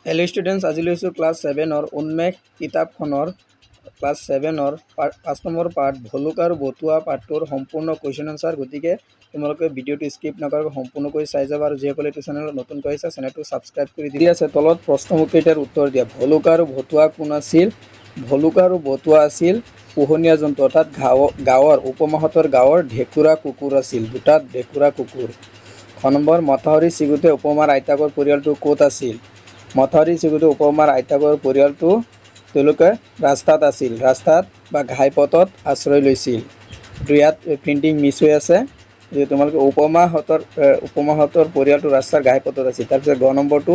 Hello' students, আজি লৈছোঁ class 7-ৰ উন্মেষ কিতাপখনৰ ক্লাছ 7-ৰ 5 নম্বৰ পাৰ্ট ভলুক আৰু বটুৱা পাৰ্টটোৰ সম্পূৰ্ণ কুৱেশ্যন আনচাৰ। গতিকে তোমালোকে ভিডিঅ'টো স্কিপ নকৰাকৈ সম্পূৰ্ণকৈ চাই যাবা আৰু যিসকলে এইটো চেনেলত নতুনকৈ আহিছে চেনেলটো ছাবস্ক্ৰাইব কৰি দি আছে। তলত প্ৰশ্নকেইটাৰ উত্তৰ দিয়া। ভলুক আৰু বটুৱা কোন আছিল? ভলুক আৰু বটুৱা আছিল পোহনীয়া জন্তু, অৰ্থাৎ গাঁৱৰ উপমহাতৰ গাঁৱৰ ঢেকুৰা কুকুৰ আছিল, দুটা ঢেকুৰা কুকুৰ। খ নম্বৰ, মথাউৰি চিগুতে উপমাৰ আইতাকৰ পৰিয়ালটো ক'ত আছিল? মথাউৰি চিগুতে উপমাৰ আইতাকৰ পৰিয়ালটো তেওঁলোকে ৰাস্তাত আছিল, ৰাস্তাত বা ঘাইপথত আশ্ৰয় লৈছিল। ইয়াত প্ৰিণ্টিং মিছ হৈ আছে, যে তোমালোকে উপমাহঁতৰ পৰিয়ালটো ৰাস্তাৰ ঘাইপথত আছিল। তাৰপিছত গ নম্বৰটো,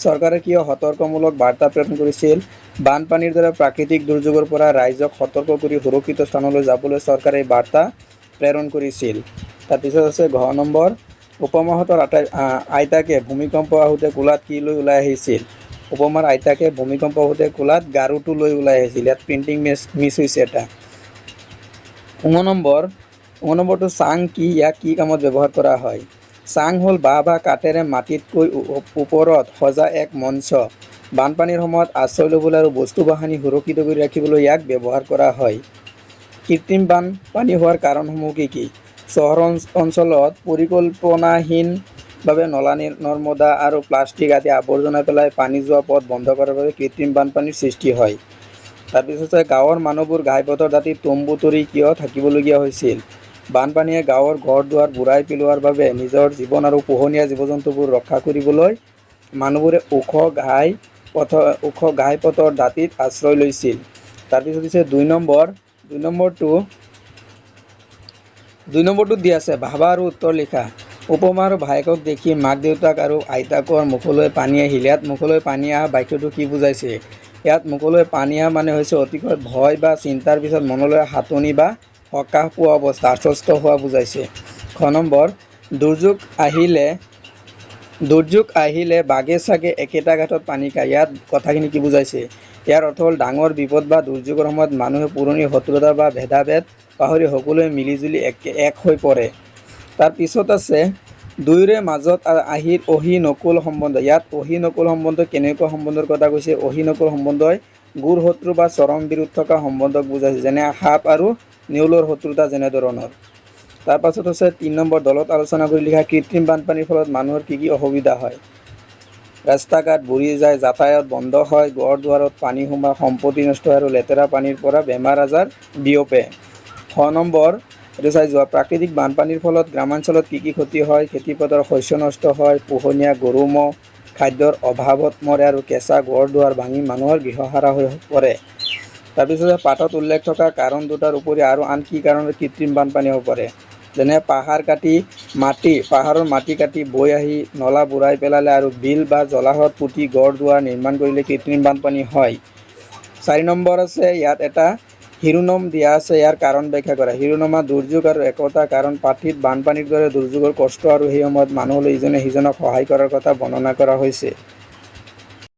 চৰকাৰে কিয় সতৰ্কমূলক বাৰ্তা প্ৰেৰণ কৰিছিল? বানপানীৰ দৰে প্ৰাকৃতিক দুৰ্যোগৰ পৰা ৰাইজক সতৰ্ক কৰি সুৰক্ষিত স্থানলৈ যাবলৈ চৰকাৰে এই বাৰ্তা প্ৰেৰণ কৰিছিল। তাৰপিছত আছে ঘ নম্বৰ, উপমাহঁতৰ আইতাকে ভূমিকম্প আহোঁতে কোলাত কি লৈ ওলাই আহিছিল? উপমাৰ আইতাকে ভূমিকম্প আহোঁতে কোলাত গাৰুটো লৈ ওলাই আহিছিল। ইয়াত প্ৰিণ্টিং মিছ হৈছে এটা। ঙ নম্বৰটো, চাং কি? ইয়াক কি কামত ব্যৱহাৰ কৰা হয়? চাং হ'ল বাঁহ বা কাঠেৰে মাটিতকৈ ওপৰত সজা এক মঞ্চ। বানপানীৰ সময়ত আশ্ৰয় ল'বলৈ আৰু বস্তু বাহানি সুৰক্ষিত কৰি ৰাখিবলৈ ইয়াক ব্যৱহাৰ কৰা হয়। কৃত্ৰিম বানপানী হোৱাৰ কাৰণসমূহ কি কি? চহৰ অঞ্চলত পৰিকল্পনাহীনভাৱে নলা নৰ্দমা আৰু প্লাষ্টিক আদি আৱৰ্জনা পেলাই পানী যোৱা পথ বন্ধ কৰাৰ বাবে কৃত্ৰিম বানপানীৰ সৃষ্টি হয়। তাৰপিছতে গাঁৱৰ মানুহবোৰ ঘাইপথৰ দাঁতিত তম্বু তৰি কিয় থাকিবলগীয়া হৈছিল? বানপানীয়ে গাঁৱৰ ঘৰ দুৱাৰ বুৰাই পেলোৱাৰ বাবে নিজৰ জীৱন আৰু পোহনীয়া জীৱ জন্তুবোৰ ৰক্ষা কৰিবলৈ মানুহবোৰে ওখ ঘাইপথৰ দাঁতিত আশ্ৰয় লৈছিল। তাৰপিছত হৈছে দুই নম্বৰটোত দিয়া আছে, ভাবা আৰু উত্তৰ লিখা। উপমা আৰু ভায়েকক দেখি মাক দেউতাক আৰু আইতাকৰ মুখলৈ পানী আহিল। ইয়াত মুখলৈ পানী অহা বাক্যটো কি বুজাইছে? ইয়াত মুখলৈ পানী অহা মানে হৈছে অতিশয় ভয় বা চিন্তাৰ পিছত মনলৈ হাতনি বা সকাহ পোৱা অৱস্থা, আশ্বস্ত হোৱা বুজাইছে। খ নম্বৰ, দুৰ্যোগ আহিলে বাঘে চাগে একেটা গাঁতত পানী খায়। ইয়াত কথাখিনি কি বুজাইছে? ইয়াৰ অৰ্থ হ'ল ডাঙৰ বিপদ বা দুৰ্যোগৰ সময়ত মানুহে পুৰণি শত্ৰুতা বা ভেদাভেদ পাহৰি সকলোৱে মিলিজুলি এক হৈ পৰে। তাৰ পিছত আছে, দুয়োৰে মাজত অহিনকুল সম্বন্ধ। ইয়াত অহিনকুল সম্বন্ধ কেনেকুৱা সম্বন্ধৰ কথা কৈছে? অহিনকুল সম্বন্ধই গুৰ শত্ৰু বা চৰম বিৰোধ থকা সম্বন্ধক বুজাইছে, যেনে সাপ আৰু নেউলৰ শত্ৰুতা যেনেধৰণৰ। তাৰপাছত আছে ৩ নম্বৰ, দলত আলোচনা কৰি লিখা। কৃত্ৰিম বানপানীৰ ফলত মানুহৰ কি কি অসুবিধা হয়? ৰাস্তা ঘাট বুৰি যায়, যাতায়াত বন্ধ হয়, ঘৰ দুৱাৰত পানী সোমায়, সম্পত্তি নষ্ট হয় আৰু লেতেৰা পানীৰ পৰা বেমাৰ আজাৰ বিয়পে। খ নম্বৰ, এইটো চাই যোৱা। প্ৰাকৃতিক বানপানীৰ ফলত গ্ৰামাঞ্চলত কি কি ক্ষতি হয়? খেতিপথাৰ শস্য নষ্ট হয়, পোহনীয়া গৰু ম'হ খাদ্যৰ অভাৱত মৰে আৰু কেঁচা ঘৰ দুৱাৰ ভাঙি মানুহৰ গৃহহাৰা হৈ পৰে। তাৰপিছত পাঠত উল্লেখ থকা কাৰণ দুটাৰ উপৰি আৰু আন কি কাৰণত কৃত্ৰিম বানপানী হ'ব পাৰে? যেনে পাহাৰৰ মাটি কাটি বৈ আহি নলা বুৰাই পেলালে আৰু বিল বা জলাশয়ত পুতি ঘৰ দুৱাৰ নিৰ্মাণ কৰিলে কৃত্ৰিম বানপানী হয়। ৪ নম্বৰ আছে, ইয়াত এটা শিৰোনাম দিয়া আছে, ইয়াৰ কাৰণ ব্যাখ্যা কৰা। শিৰোনামা দুৰ্যোগ আৰু একতা কাৰণ পাঠীত বানপানীৰ দৰে দুৰ্যোগৰ কষ্ট আৰু সেই সময়ত মানুহলৈ ইজনে সিজনক সহায় কৰাৰ কথা বৰ্ণনা কৰা হৈছে।